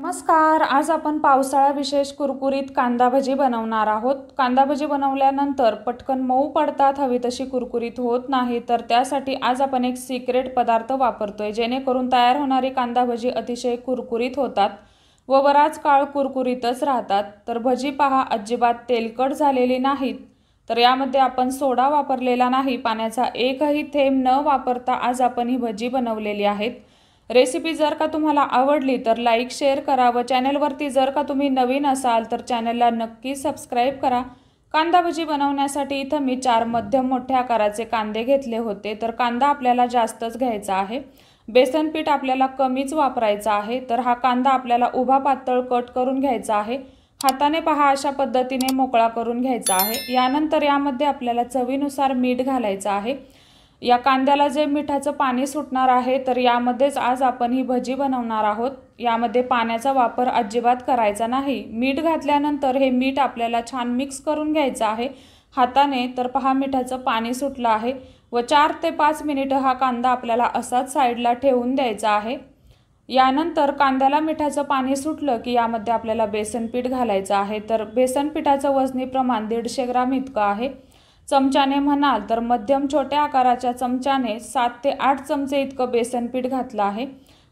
नमस्कार। आज आपण पावसाळा विशेष कुरकुरीत कांदा भजी बनवणार आहोत। कांदा भजी बनवल्यानंतर पटकन मऊ पडतात, हवी तशी कुरकुरीत होत नाही। तर त्यासाठी आज आपण एक सिक्रेट पदार्थ वापरतोय, जेणेकरून तयार होणारी कांदा भजी अतिशय कुरकुरीत होतात व बराच काळ कुरकुरीतच राहतात। तर भजी पहा, अजिबात तेलकट झालेली नाहीत। तर यामध्ये आपण सोडा वापरलेला नाही, पाण्याचा एकही थेंब न वापरता आज आपण ही भजी बनवलेली आहेत। रेसिपी जर का तुम्हाला आवडली तर लाईक शेअर करा व चॅनलवरती जर का तुम्ही नवीन असाल तर चॅनलला नक्की सबस्क्राइब करा। कांदा भजी बनवण्यासाठी इथं मी 4 मध्यम मोठ्या आकाराचे कांदे घेतले होते। तर कांदा आपल्याला जास्तच घ्यायचा आहे, बेसन पीठ आपल्याला कमीच वापरायचा आहे। तर हा कांदा आपल्याला उभा पातळ कट करून घ्यायचा आहे। हाताने पहा अशा पद्धतीने मोकळा करून घ्यायचा आहे। यानंतर यामध्ये आपल्याला चवीनुसार मीठ घालायचं आहे। या कांद्याला जे मिठाचं पाणी सुटणार आहे, तर यामध्येच आज आपण ही भजी बनवणार आहोत। यामध्ये पाण्याचा वापर अजिबात करायचा नाही। मीठ घातल्यानंतर हे मीठ आपल्याला छान मिक्स करून घ्यायचं आहे हाताने। तर पहा, मिठाचं पाणी सुटलं आहे व 4 ते 5 मिनिट हा कांदा आपल्याला असाच साईडला ठेवून द्यायचा आहे। यानंतर कांद्याला मिठाचं पाणी सुटलं की यामध्ये आपल्याला बेसन पीठ घालायचं आहे। तर बेसन पिठाचं वजनी प्रमाण 150 ग्राम इतकं आहे। चमच्याने म्हणाल तर मध्यम छोट्या आकाराच्या चमच्याने 7 ते 8 चमचे इतकं बेसन पीठ घातलं आहे।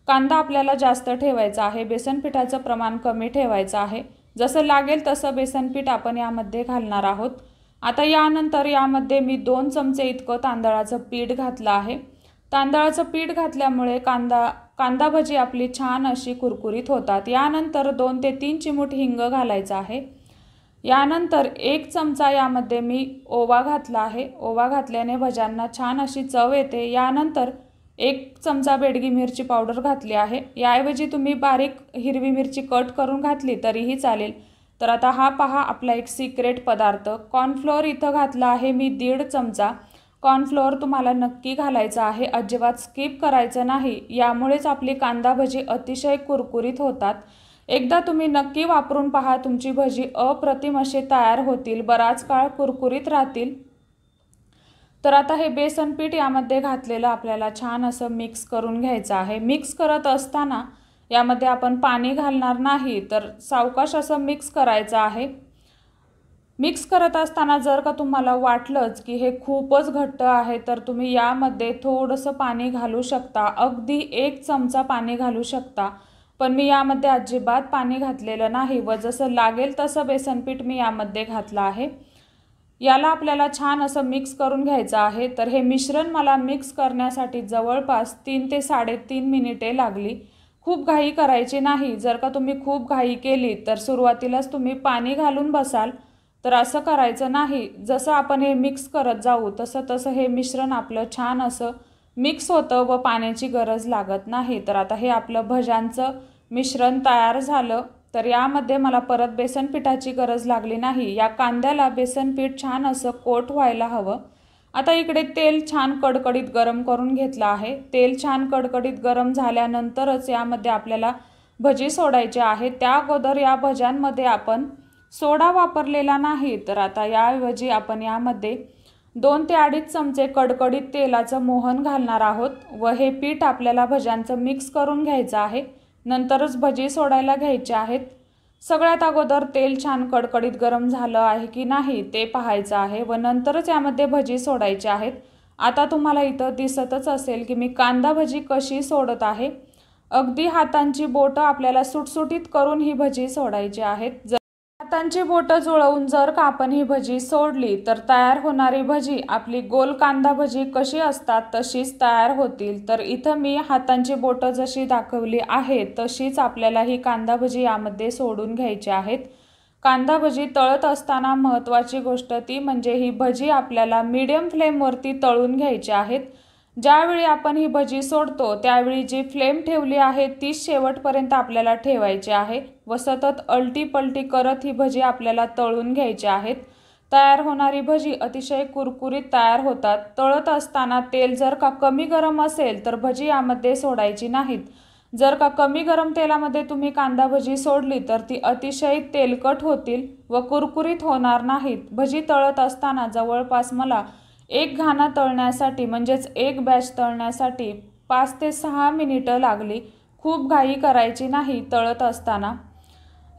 कांदा आपल्याला जास्त ठेवायचा आहे, बेसन पिठाचं प्रमाण कमी ठेवायचं आहे। जसं लागेल तसं बेसन पीठ आपण यामध्ये घालणार आहोत। आता यानंतर यामध्ये मी 2 चमचे इतकं तांदळाचं पीठ घातलं आहे। तांदळाचं पीठ घातल्यामुळे कांदा भजी आपली छान अशी कुरकुरीत होतात। यानंतर 2 ते 3 चिमूट हिंग घालायचा आहे। यानंतर 1 चमचा यामध्ये मी ओवा घातला आहे। ओवा घातल्याने भज्यांना छान अशी चव येते। यानंतर 1 चमचा बेडगी मिरची पावडर घातली आहे। याऐवजी तुम्ही बारीक हिरवी मिरची कट करून घातली तरीही चालेल। तर आता हा पहा आपला एक सिक्रेट पदार्थ, कॉर्नफ्लोअर इथं घातला आहे मी 1.5 चमचा। कॉर्नफ्लोअर तुम्हाला नक्की घालायचं आहे, अजिबात स्किप करायचं नाही। यामुळेच आपली कांदा भजी अतिशय कुरकुरीत होतात। एकदा तुम्ही नक्की वापरून पहा, तुमची भजी अप्रतिम असे तयार होतील, बराच काळ कुरकुरीत राहतील। तर आता हे बेसन पीठ यामध्ये घातलेलं आपल्याला छान असं मिक्स करून घ्यायचं आहे। मिक्स करत असताना यामध्ये आपण पाणी घालणार नाही, तर सावकाश असं मिक्स करायचं आहे। मिक्स करत असताना जर का तुम्हाला वाटलंच की हे खूपच घट्ट आहे, तर तुम्ही यामध्ये थोडंसं पाणी घालू शकता, अगदी 1 चमचा पाणी घालू शकता। पण मी यामध्ये अजिबात पाणी घातलेलं नाही व जसं लागेल तसं बेसन पीठ मी यामध्ये घातलं आहे। याला आपल्याला छान असं मिक्स करून घ्यायचं आहे। तर हे मिश्रण मला मिक्स करण्यासाठी जवळपास 3 ते 3.5 मिनिटे लागली। खूप घाई करायची नाही। जर का तुम्ही खूप घाई केली तर सुरुवातीलाच तुम्ही पाणी घालून बसाल, तर असं करायचं नाही। जसं आपण हे मिक्स करत जाऊ तसं तसं हे मिश्रण आपलं छान असं मिक्स होतं व पाण्याची गरज लागत नाही। तर आता हे आपलं भज्यांचं मिश्रण तयार झालं। तर यामध्ये मला परत बेसन पिठाची गरज लागली नाही। या कांद्याला बेसन पीठ छान असं कोट व्हायला हवं। आता इकडे तेल छान कडकडीत गरम करून घेतलं आहे। तेल छान कडकडीत गरम झाल्यानंतरच यामध्ये आपल्याला भजी सोडायची आहे। त्या अगोदर या भज्यांमध्ये आपण सोडा वापरलेला नाही, तर आता याऐवजी आपण यामध्ये 2 ते 2.5 चमचे कडकडीत तेलाचं मोहन घालणार आहोत व हे पीठ आपल्याला भज्यांचं मिक्स करून घ्यायचं आहे। नंतरच भजी सोडायला घ्यायचे आहेत। सगळ्यात अगोदर तेल छान कडकडीत गरम झालं आहे की नाही ते पाहायचं आहे व नंतरच यामध्ये भजी सोडायची आहेत। आता तुम्हाला इथं दिसतच असेल की मी कांदा भजी कशी सोडत आहे। अगदी हातांची बोटं आपल्याला सुटसुटीत करून ही भजी सोडायची आहेत। हातांची बोटं जुळवून जर का आपण ही भजी सोडली तर तयार होणारी भजी आपली गोल कांदा भजी कशी असतात तशीच तयार होतील। तर इथं मी हातांची बोटं जशी दाखवली आहे तशीच आपल्याला ही कांदा भजी यामध्ये सोडून घ्यायची आहेत। कांदा भजी तळत असताना महत्त्वाची गोष्ट ती म्हणजे ही भजी आपल्याला मीडियम फ्लेमवरती तळून घ्यायची आहेत। ज्यावेळी आपण ही भजी सोडतो त्यावेळी जी फ्लेम ठेवली आहे ती शेवटपर्यंत आपल्याला ठेवायची आहे व सतत अलटी पलटी करत ही भजी आपल्याला तळून घ्यायची आहेत। तयार होणारी भजी अतिशय कुरकुरीत तयार होतात। तळत असताना तेल जर का कमी गरम असेल तर भजी यामध्ये सोडायची नाहीत। जर का कमी गरम तेलामध्ये तुम्ही कांदा भजी सोडली तर ती अतिशय तेलकट होतील व कुरकुरीत होणार नाहीत। भजी तळत असताना जवळपास मला 1 घाना तळण्यासाठी म्हणजेच 1 बॅच तळण्यासाठी 5 ते 6 मिनिटं लागली। खूप घाई करायची नाही तळत असताना।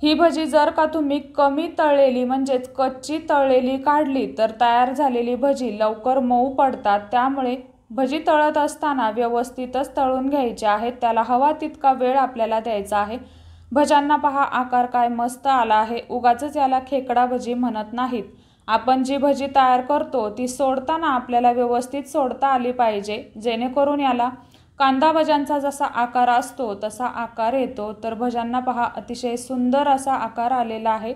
ही भजी जर का तुम्ही कमी तळलेली म्हणजेच कच्ची तळलेली काढली तर तयार झालेली भजी लवकर मऊ पडतात। त्यामुळे भजी तळत असताना व्यवस्थितच तळून घ्यायचे आहेत, त्याला हवा तितका वेळ आपल्याला द्यायचा आहे। भज्यांना पहा आकार काय मस्त आला आहे। उगाचच याला खेकडा भजी म्हणत नाहीत। आपण जी भजी तयार करतो ती सोडताना आपल्याला व्यवस्थित सोडता आली पाहिजे, जेणेकरून याला कांदा भज्यांचा जसा आकार असतो तसा आकार येतो। तर भज्यांना पहा अतिशय सुंदर असा आकार आलेला आहे,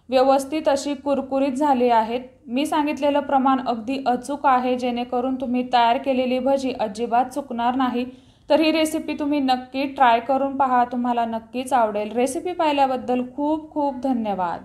व्यवस्थित अशी कुरकुरीत झाली आहेत। मी सांगितलेलं प्रमाण अगदी अचूक आहे, जेणेकरून तुम्ही तयार केलेली भजी अजिबात चुकणार नाही। तर ही रेसिपी तुम्ही नक्की ट्राय करून पहा, तुम्हाला नक्कीच आवडेल। रेसिपी पाहिल्याबद्दल खूप खूप धन्यवाद।